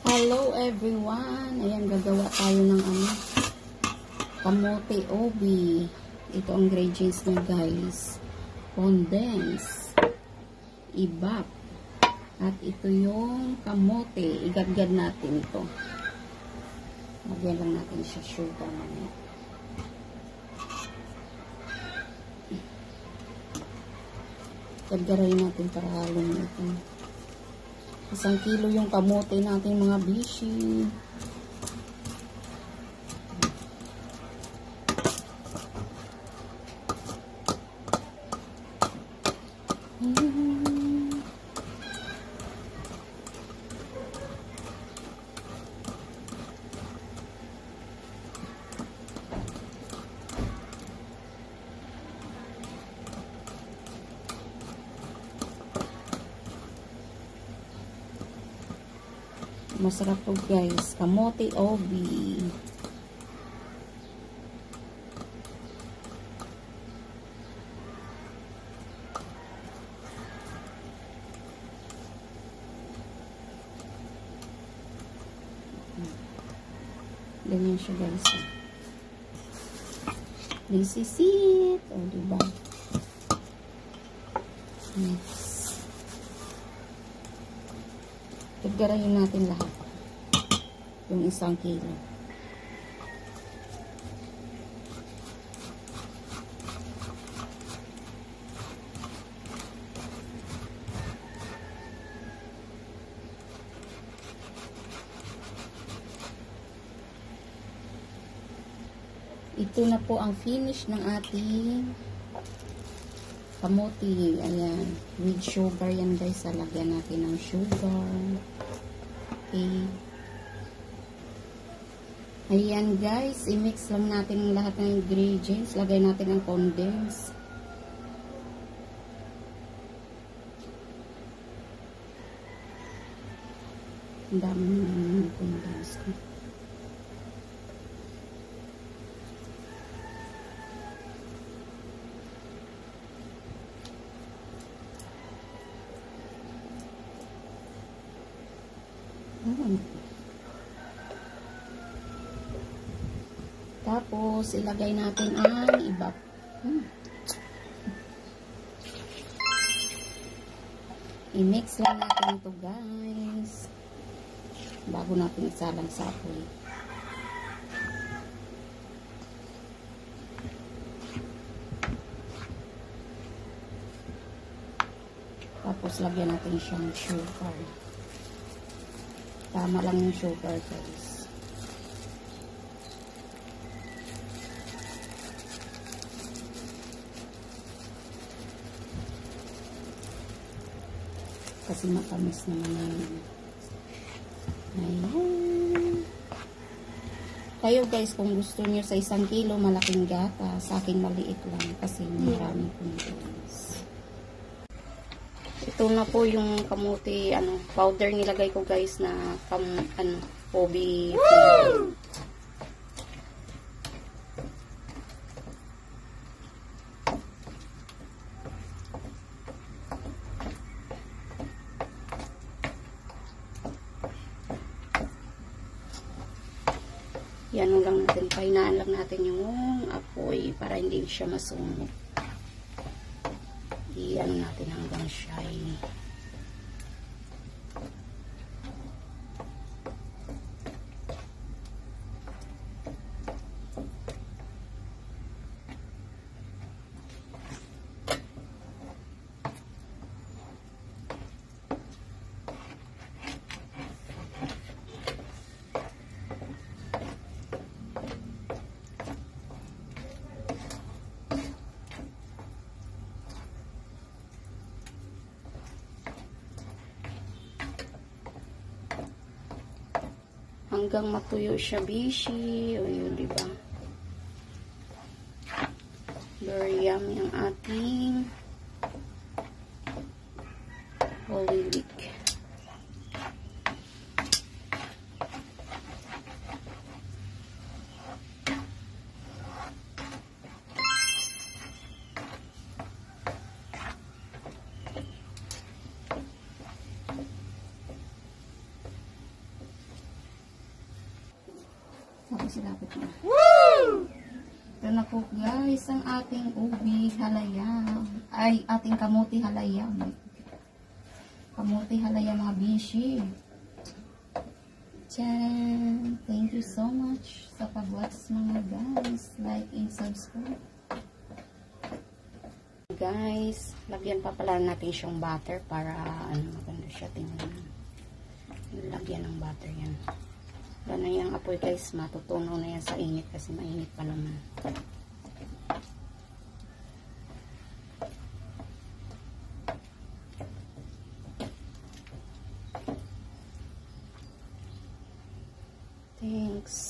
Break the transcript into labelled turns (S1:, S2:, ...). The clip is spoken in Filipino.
S1: Hello everyone! Ayan, gagawa tayo ng kamote obi. Ito ang ingredients niya guys. Condense, ibap, at ito yung kamote. Igadgad natin ito. Lagyan lang natin siya sugar mamaya. Gadgaray natin para halong ito. 1 kilo yung kamote natin mga bishi. Masarap po guys, kamote obi. Ganyan siya guys. This is it. O, diba? Yes. Garayin natin lahat. Yung 1 kilo. Ito na po ang finish ng ating kamote. Ayan. With sugar yan guys. Lagyan natin ng sugar. Okay. Ayan guys. I-mix lang natin lahat ng ingredients. Lagay natin ang condense. Ang dami ng condense. Tapos, ilagay natin ang ibap. I-mix lang natin ito guys. Bago natin isalang sa apoy. Tapos, lagyan natin siyang sugar. Tama lang yung sugar guys. Kasi matamis naman yan. Ayan. Kayo guys, kung gusto nyo sa 1 kilo malaking gata, sa akin maliit lang kasi maraming condense. Ito na po yung kamote powder nilagay ko guys na obi flavor. Yan lang natin, pahinaan lang natin yung apoy para hindi siya masunog. Iyan natin hanggang shiny. Hanggang matuyo siya, bishi. O yun, diba? Very yummy ang ating Holy Week. Tapos ilapit mo. Woo! Ito na po guys, ang ating ubi halaya. Ay, ating kamuti halaya. Kamuti halaya mga bishi. Tiyan! Thank you so much sa pag-watch mga guys. Like and subscribe. Guys, lagyan pa pala natin siyang butter para maganda siya. Tingnan. Lagyan ng butter yan. Wala na yung apoy guys, matutunaw na yan sa init kasi mainit pa naman. Thanks.